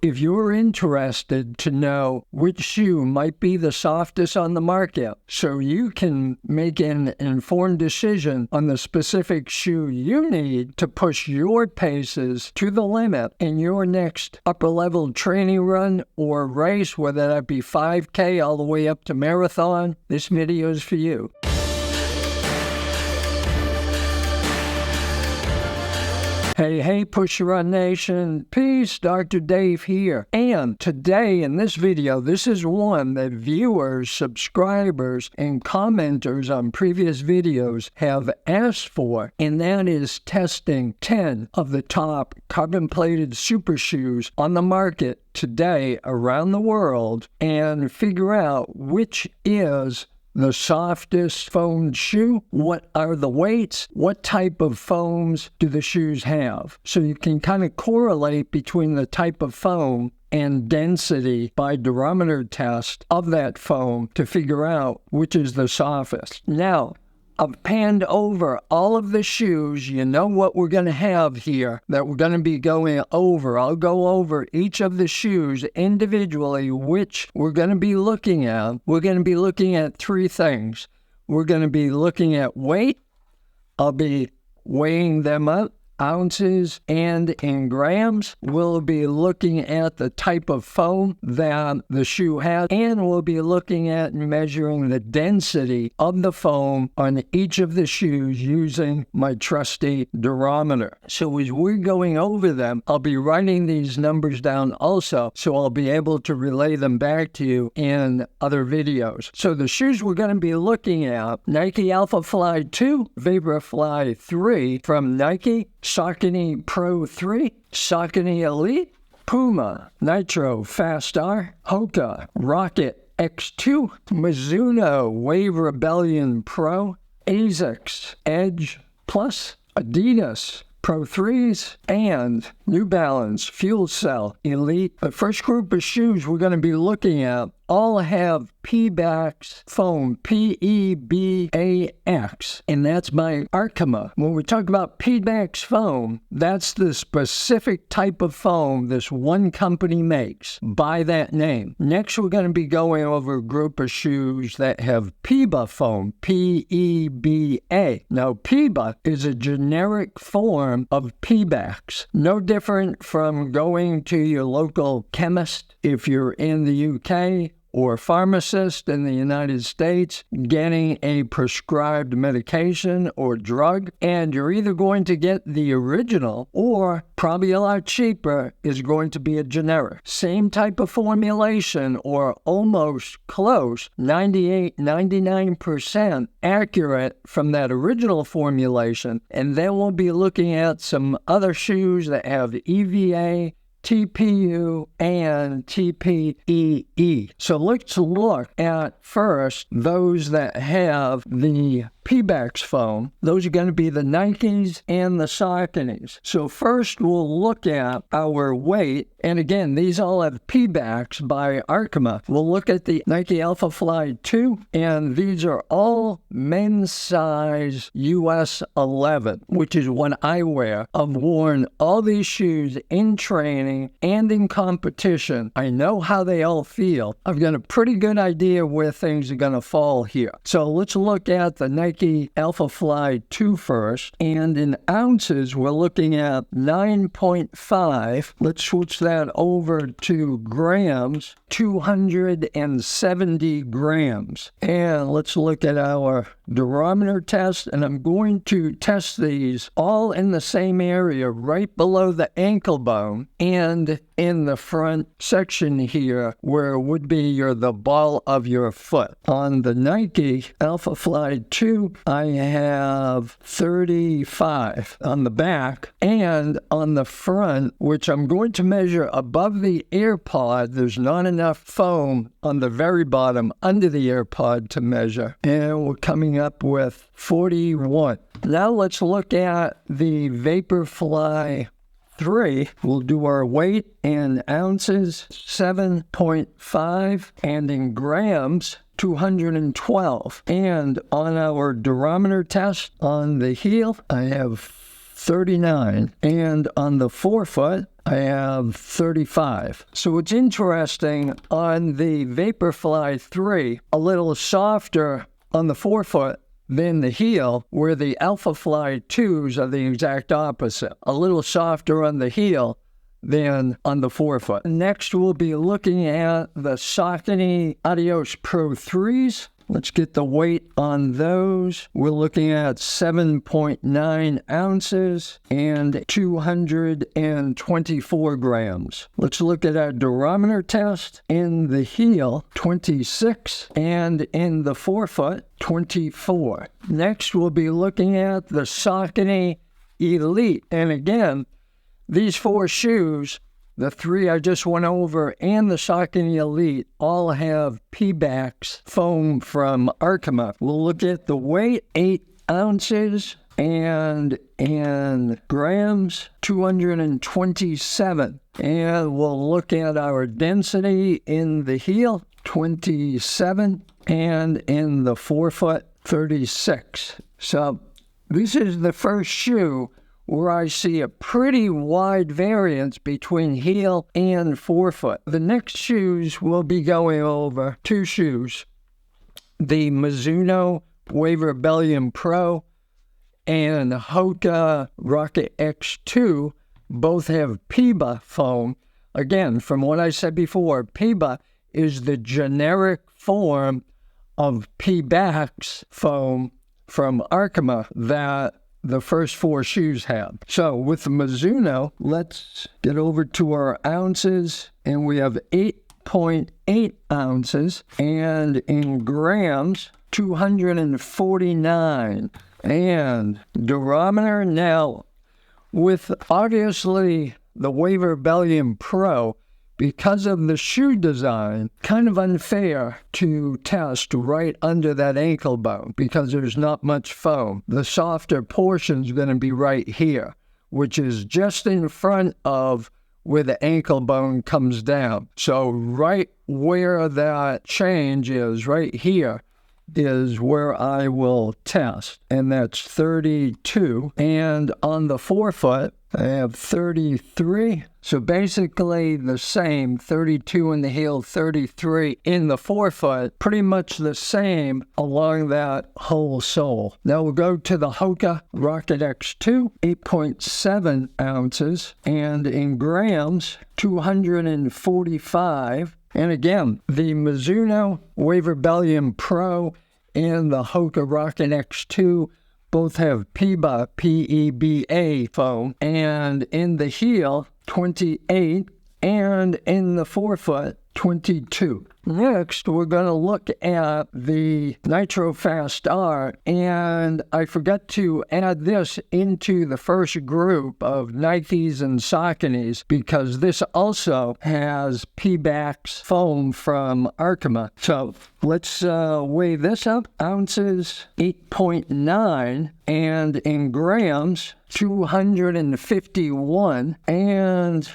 If you're interested to know which shoe might be the softest on the market, so you can make an informed decision on the specific shoe you need to push your paces to the limit in your next upper-level training run or race, whether that be 5K all the way up to marathon, this video is for you. Hey, Push Run Nation, peace, Dr. Dave here. And today in this video, this is one that viewers, subscribers, and commenters on previous videos have asked for, and that is testing 10 of the top carbon-plated super shoes on the market today around the world and figure out which is the softest foamed shoe, what are the weights, what type of foams do the shoes have. So you can kind of correlate between the type of foam and density by durometer test of that foam to figure out which is the softest. Now, I've panned over all of the shoes. You know what we're going to have here that we're going to be going over. I'll go over each of the shoes individually, which we're going to be looking at. We're going to be looking at three things. We're going to be looking at weight. I'll be weighing them up, ounces and in grams. We'll be looking at the type of foam that the shoe has, and we'll be looking at measuring the density of the foam on each of the shoes using my trusty durometer. So as we're going over them, I'll be writing these numbers down also, so I'll be able to relay them back to you in other videos. So the shoes we're going to be looking at: Nike Alpha Fly 2, Vaporfly 3 from Nike, Saucony Pro 3, Saucony Elite, Puma Nitro Fast R, Hoka Rocket X2, Mizuno Wave Rebellion Pro, Asics Edge Plus, Adidas Pro 3s, and New Balance Fuel Cell Elite. The first group of shoes we're going to be looking at all have Pebax foam, P-E-B-A-X, and that's by Arkema. When we talk about Pebax foam, that's the specific type of foam this one company makes by that name. Next, we're going to be going over a group of shoes that have Peba foam, P-E-B-A. Now, Peba is a generic form of Pebax, no different from going to your local chemist if you're in the UK, or pharmacist in the United States, getting a prescribed medication or drug, and you're either going to get the original or, probably a lot cheaper, is going to be a generic. Same type of formulation or almost close, 98-99% accurate from that original formulation, and then we'll be looking at some other shoes that have EVA, TPU, and TPEE. So let's look at first those that have the Pebax foam. Those are going to be the Nikes and the Sauconys. So first we'll look at our weight. And again, these all have Pebax by Arkema. We'll look at the Nike Alpha Fly 2, and these are all men's size US 11, which is what I wear. I've worn all these shoes in training and in competition. I know how they all feel. I've got a pretty good idea where things are going to fall here. So let's look at the Nike Alpha Fly 2 first, and in ounces we're looking at 9.5. Let's switch that over to grams, 270 grams. And let's look at our durometer test, and I'm going to test these all in the same area right below the ankle bone and in the front section here where would be the ball of your foot. On the Nike Alpha Fly 2, I have 35 on the back, and on the front, which I'm going to measure above the ear pod, there's not enough foam on the very bottom under the ear pod to measure, and we're coming up with 41. Now let's look at the Vaporfly 3. We'll do our weight in ounces, 7.5, and in grams, 212. And on our durometer test on the heel, I have 39. And on the forefoot, I have 35. So it's interesting, on the Vaporfly 3, a little softer on the forefoot than the heel, where the Alphafly 2s are the exact opposite. A little softer on the heel than on the forefoot. Next, we'll be looking at the Saucony Adios Pro 3s. Let's get the weight on those. We're looking at 7.9 ounces and 224 grams. Let's look at our durometer test. In the heel, 26, and in the forefoot, 24. Next, we'll be looking at the Saucony Elite. And again, these 4 shoes, the 3 I just went over, and the Saucony Elite, all have P-backs foam from Arkema. We'll look at the weight, 8 ounces, and in grams, 227. And we'll look at our density in the heel, 27, and in the forefoot, 36. So this is the first shoe where I see a pretty wide variance between heel and forefoot. The next shoes we'll be going over, 2 shoes. The Mizuno Wave Rebellion Pro and Hoka Rocket X2 both have PIBA foam. Again, from what I said before, PIBA is the generic form of P-backs foam from Arkema that the first 4 shoes have. So with the Mizuno, let's get over to our ounces, and we have 8.8 ounces, and in grams, 249. And durometer, now with obviously the Wave Rebellion Pro, because of the shoe design, kind of unfair to test right under that ankle bone because there's not much foam. The softer portion's going to be right here, which is just in front of where the ankle bone comes down. So right where that change is, right here, is where I will test, and that's 32. And on the forefoot, I have 33. So basically the same, 32 in the heel, 33 in the forefoot, pretty much the same along that whole sole. Now we'll go to the Hoka Rocket X2, 8.7 ounces, and in grams, 245. And again, the Mizuno Wave Rebellion Pro and the Hoka Rocket X2 both have PIBA, P-E-B-A foam, and in the heel, 28, and in the forefoot, 22. Next, we're going to look at the Nitro Fast R, and I forgot to add this into the first group of Nikes and Sauconys because this also has P-backs foam from Arkema. So let's weigh this up. Ounces, 8.9, and in grams, 251, and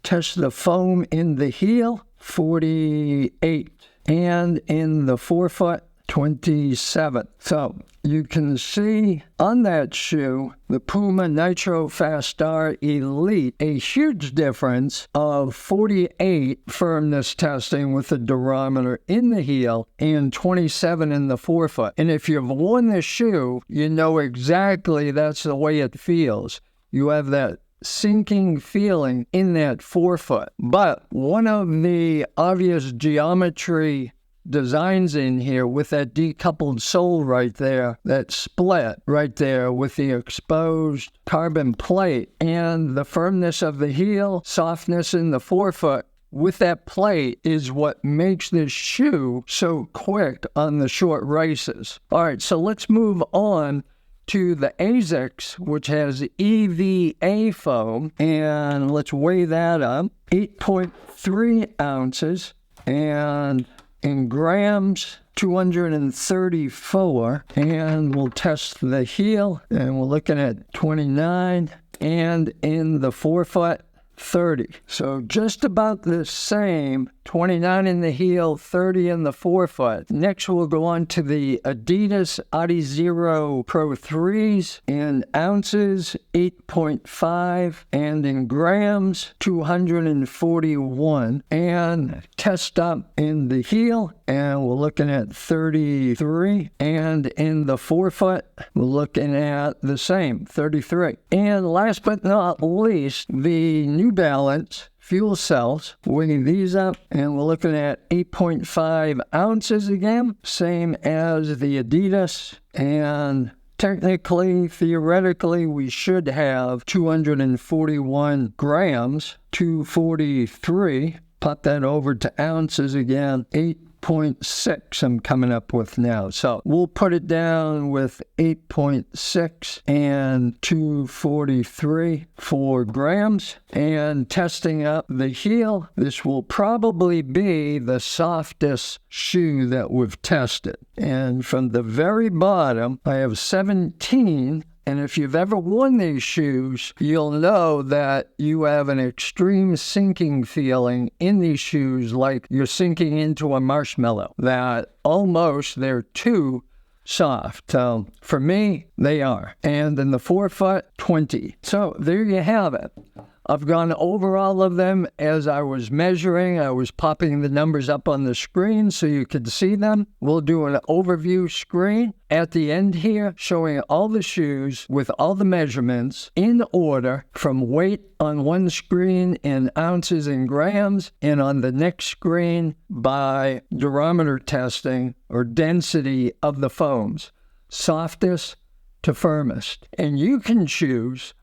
test the foam in the heel, 48, and in the forefoot, 27. So you can see on that shoe, the Puma Nitro Fast R Elite, a huge difference of 48 firmness testing with the durometer in the heel and 27 in the forefoot. And if you've worn this shoe, you know exactly that's the way it feels. You have that sinking feeling in that forefoot. But one of the obvious geometry designs in here with that decoupled sole right there, that split right there with the exposed carbon plate, and the firmness of the heel, softness in the forefoot with that plate is what makes this shoe so quick on the short races. All right, so let's move on to the Asics, which has EVA foam, and let's weigh that up. 8.3 ounces, and in grams, 234, and we'll test the heel, and we're looking at 29, and in the forefoot, 30. So just about the same, 29 in the heel, 30 in the forefoot. Next, we'll go on to the Adidas Adizero Pro 3s in ounces, 8.5, and in grams, 241. And test up in the heel, and we're looking at 33. And in the forefoot, we're looking at the same, 33. And last but not least, the New Balance fuel cells. Weighing these up, and we're looking at 8.5 ounces again, same as the Adidas. And technically, theoretically, we should have 241 grams, 243. Pop that over to ounces again, 8.6 I'm coming up with now. So we'll put it down with 8.6 and 243 for grams. And testing up the heel, this will probably be the softest shoe that we've tested. And from the very bottom, I have 17. And if you've ever worn these shoes, you'll know that you have an extreme sinking feeling in these shoes, like you're sinking into a marshmallow, that almost they're too soft. For me, they are. And in the forefoot, 20. So there you have it. I've gone over all of them as I was measuring. I was popping the numbers up on the screen so you could see them. We'll do an overview screen at the end here, showing all the shoes with all the measurements in order, from weight on one screen in ounces and grams, and on the next screen by durometer testing or density of the foams, softest to firmest. And you can choose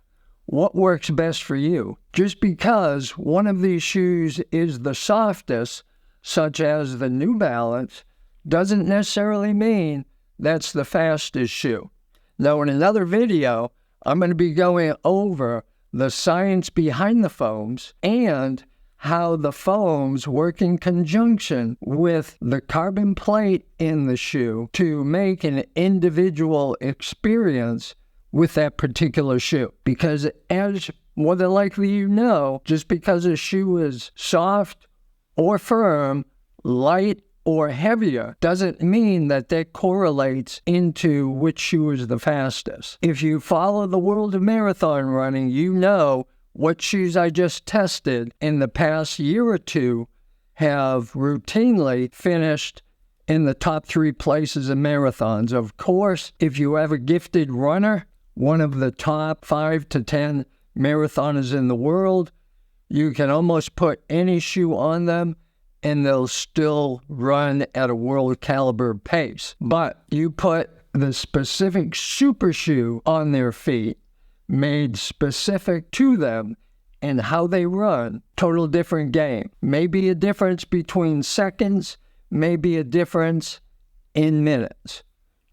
what works best for you. Just because one of these shoes is the softest, such as the New Balance, doesn't necessarily mean that's the fastest shoe. Now, in another video, I'm going to be going over the science behind the foams and how the foams work in conjunction with the carbon plate in the shoe to make an individual experience with that particular shoe. Because as more than likely you know, just because a shoe is soft or firm, light or heavier, doesn't mean that that correlates into which shoe is the fastest. If you follow the world of marathon running, you know what shoes I just tested in the past year or two have routinely finished in the top 3 places in marathons. Of course, if you have a gifted runner, one of the top 5 to 10 marathoners in the world, you can almost put any shoe on them and they'll still run at a world caliber pace. But you put the specific super shoe on their feet, made specific to them and how they run, total different game. Maybe a difference between seconds, maybe a difference in minutes.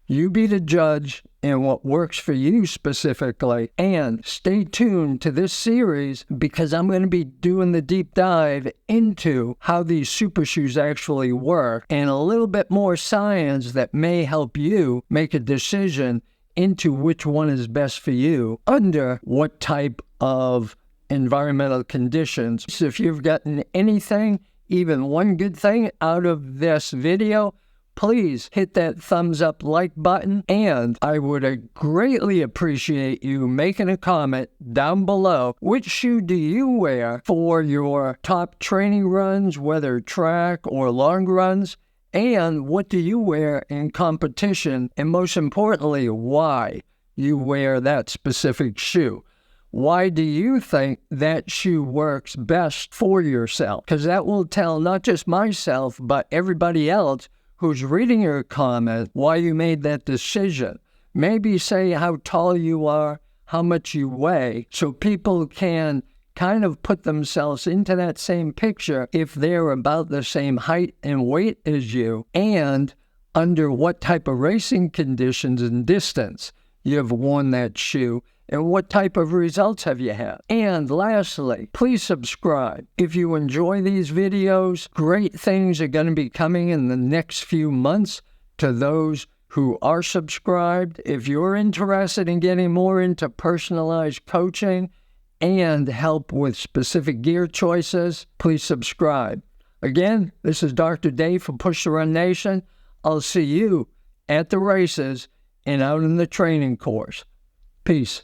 You be the judge in what works for you specifically, and stay tuned to this series because I'm going to be doing the deep dive into how these super shoes actually work and a little bit more science that may help you make a decision into which one is best for you under what type of environmental conditions. So if you've gotten anything, even one good thing out of this video, please hit that thumbs up like button, and I would greatly appreciate you making a comment down below. Which shoe do you wear for your top training runs, whether track or long runs? And what do you wear in competition? And most importantly, why you wear that specific shoe? Why do you think that shoe works best for yourself? Because that will tell not just myself, but everybody else who's reading your comment why you made that decision. Maybe say how tall you are, how much you weigh, so people can kind of put themselves into that same picture if they're about the same height and weight as you, and under what type of racing conditions and distance you've worn that shoe, and what type of results have you had. And lastly, please subscribe. If you enjoy these videos, great things are going to be coming in the next few months to those who are subscribed. If you're interested in getting more into personalized coaching and help with specific gear choices, please subscribe. Again, this is Dr. Dave from Push to Run Nation. I'll see you at the races and out in the training course. Peace.